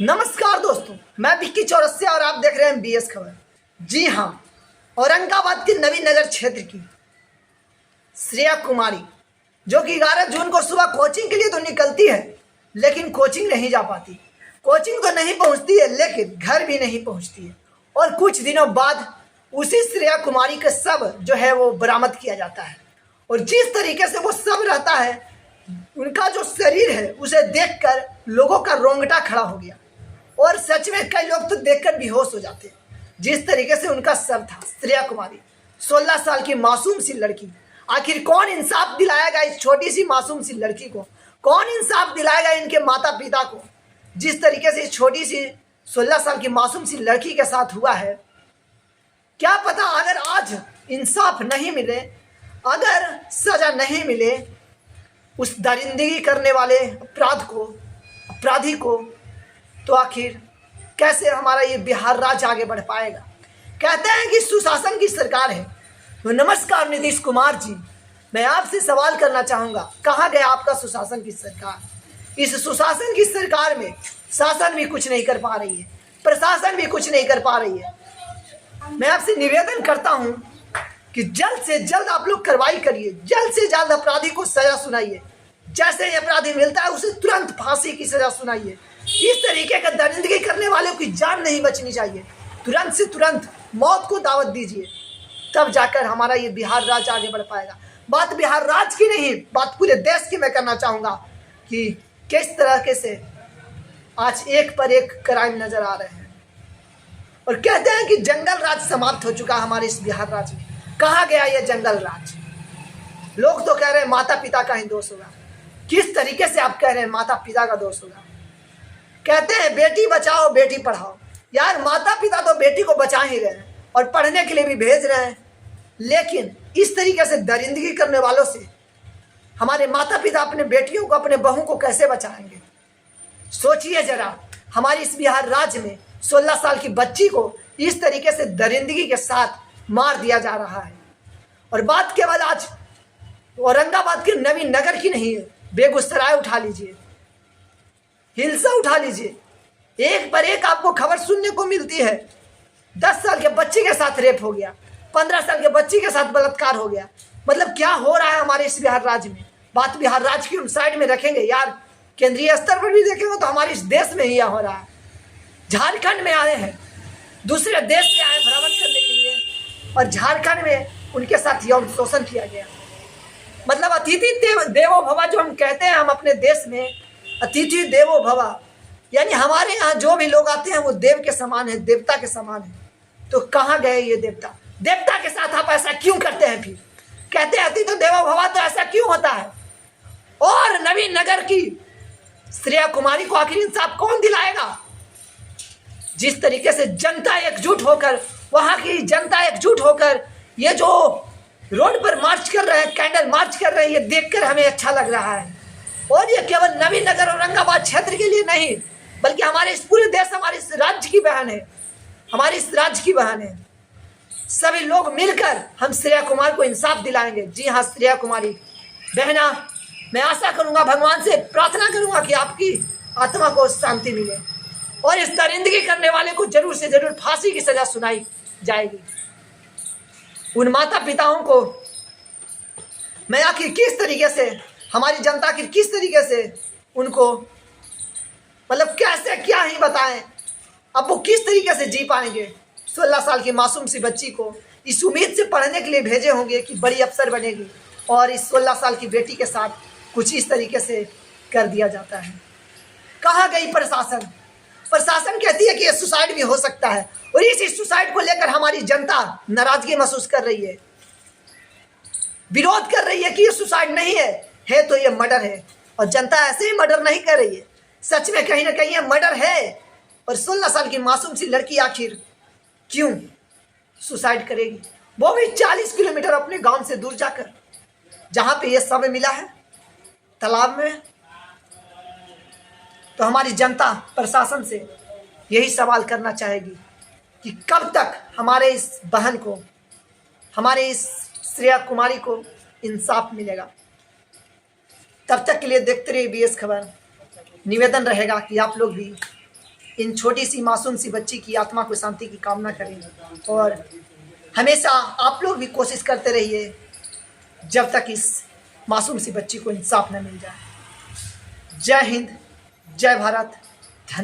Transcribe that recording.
नमस्कार दोस्तों, मैं विक्की चौरसिया और आप देख रहे हैं बीएस खबर। जी हाँ, औरंगाबाद के नवीन नगर क्षेत्र की श्रेया कुमारी जो कि 11 जून को सुबह कोचिंग के लिए तो निकलती है, लेकिन कोचिंग नहीं जा पाती। कोचिंग तो नहीं पहुंचती है, लेकिन घर भी नहीं पहुंचती है। और कुछ दिनों बाद उसी श्रेया कुमारी का शव जो है वो बरामद किया जाता है। और जिस तरीके से वो शव रहता है, उनका जो शरीर है उसे देखकर लोगों का रोंगटा खड़ा हो गया। और सच में कई लोग तो देखकर बेहोश हो जाते हैं। जिस तरीके से उनका शव था, श्रेया कुमारी 16 साल की मासूम सी लड़की। आखिर कौन इंसाफ दिलाएगा इस छोटी सी मासूम सी लड़की को? कौन इंसाफ दिलाएगा इनके माता पिता को? जिस तरीके से इस छोटी सी 16 साल की मासूम सी लड़की के साथ हुआ है, क्या पता अगर आज इंसाफ नहीं मिले, अगर सजा नहीं मिले उस दरिंदगी करने वाले अपराधी को, तो आखिर कैसे हमारा ये बिहार राज्य आगे बढ़ पाएगा? कहते हैं कि सुशासन की सरकार है। तो नमस्कार नीतीश कुमार जी, मैं आपसे सवाल करना चाहूँगा, कहाँ गया आपका सुशासन की सरकार? इस सुशासन की सरकार में शासन भी कुछ नहीं कर पा रही है, प्रशासन भी कुछ नहीं कर पा रही है। मैं आपसे निवेदन करता हूँ कि जल्द से जल्द आप लोग कार्रवाई करिए, जल्द से जल्द अपराधी को सजा सुनाइए। जैसे ही अपराधी मिलता है उसे तुरंत फांसी की सजा सुनाइए। इस तरीके का दरिंदगी करने वालों की जान नहीं बचनी चाहिए। तुरंत से तुरंत मौत को दावत दीजिए, तब जाकर हमारा ये बिहार राज्य आगे बढ़ पाएगा। बात बिहार राज्य की नहीं, बात पूरे देश की मैं करना चाहूँगा कि किस तरीके से आज एक पर एक क्राइम नजर आ रहे हैं। और कहते हैं कि जंगल राज समाप्त हो चुका हमारे इस बिहार राज्य में। कहाँ गया ये जंगल राज? लोग तो कह रहे हैं माता पिता का ही दोष होगा। किस तरीके से आप कह रहे हैं माता पिता का दोष होगा? कहते हैं बेटी बचाओ बेटी पढ़ाओ। यार, माता पिता तो बेटी को बचा ही रहे हैं और पढ़ने के लिए भी भेज रहे हैं, लेकिन इस तरीके से दरिंदगी करने वालों से हमारे माता पिता अपने बेटियों को, अपने बहू को कैसे बचाएंगे? सोचिए जरा, हमारी इस बिहार राज्य में 16 साल की बच्ची को इस तरीके से दरिंदगी के साथ मार दिया जा रहा है। और बात केवल आज औरंगाबाद के नवीन नगर की नहीं है, बेगूसराय उठा लीजिए, हिलसा उठा लीजिए, एक पर एक आपको खबर सुनने को मिलती है। 10 साल के बच्चे के साथ रेप हो गया, 15 साल के बच्ची के साथ बलात्कार हो गया। मतलब क्या हो रहा है हमारे इस बिहार राज्य में? बात बिहार राज्य की उन साइड में रखेंगे यार, केंद्रीय स्तर पर भी देखेंगे तो हमारे इस देश में ही हो रहा है। झारखंड में आए हैं, दूसरे देश से आए भ्रमण करने के लिए, और झारखंड में उनके साथ यौन शोषण किया गया। मतलब अतिथि देवो भव जो हम कहते हैं, हम अपने देश में अतिथि देवो भव, यानी हमारे यहाँ जो भी लोग आते हैं वो देव के समान है, देवता के समान है। तो कहाँ गए ये देवता? देवता के साथ आप ऐसा क्यों करते हैं? फिर कहते हैं अतिथि देवो भव, तो ऐसा क्यों होता है? और नवीन नगर की श्रेया कुमारी को आखिर इंसाफ कौन दिलाएगा? जिस तरीके से जनता एकजुट होकर, वहां की जनता एकजुट होकर ये जो रोड पर मार्च कर रहे हैं, कैंडल मार्च कर रहे हैं, ये देखकर हमें अच्छा लग रहा है। और ये केवल नवीन नगर औरंगाबाद क्षेत्र के लिए नहीं, बल्कि हमारे इस पूरे देश, हमारे इस राज्य की बहन है, हमारे इस राज्य की बहन है। सभी लोग मिलकर हम श्रेया कुमार को इंसाफ दिलाएंगे। जी हाँ श्रेया कुमारी बहना, मैं आशा करूंगा, भगवान से प्रार्थना करूंगा कि आपकी आत्मा को शांति मिले और इस दरिंदगी करने वाले को जरूर से जरूर फांसी की सजा सुनाई जाएगी। उन माता पिताओं को मैं आखिर किस तरीके से, हमारी जनता आखिर किस तरीके से उनको, मतलब कैसे, क्या ही बताएं, अब वो किस तरीके से जी पाएंगे? 16 साल की मासूम सी बच्ची को इस उम्मीद से पढ़ने के लिए भेजे होंगे कि बड़ी अफसर बनेगी, और इस 16 साल की बेटी के साथ कुछ इस तरीके से कर दिया जाता है। कहाँ गई प्रशासन? प्रशासन कहती है कि ये सुसाइड भी हो सकता है, और इस सुसाइड को लेकर हमारी जनता नाराजगी महसूस कर रही है, विरोध कर रही है कि ये सुसाइड नहीं है तो ये मर्डर है। और जनता ऐसे ही मर्डर नहीं कर रही है, सच में कहीं ना कहीं ये मर्डर है। और 16 साल की मासूम सी लड़की आखिर क्यों सुसाइड करेगी, वो भी 40 किलोमीटर अपने गांव से दूर जाकर, जहां पे ये शव मिला है तालाब में? तो हमारी जनता प्रशासन से यही सवाल करना चाहेगी कि कब तक हमारे इस बहन को, हमारे इस श्रेया कुमारी को इंसाफ मिलेगा? तब तक के लिए देखते रहिए बीएस खबर। निवेदन रहेगा कि आप लोग भी इन छोटी सी मासूम सी बच्ची की आत्मा को शांति की कामना करें और हमेशा आप लोग भी कोशिश करते रहिए जब तक इस मासूम सी बच्ची को इंसाफ न मिल जाए। जय हिंद, जय भारत।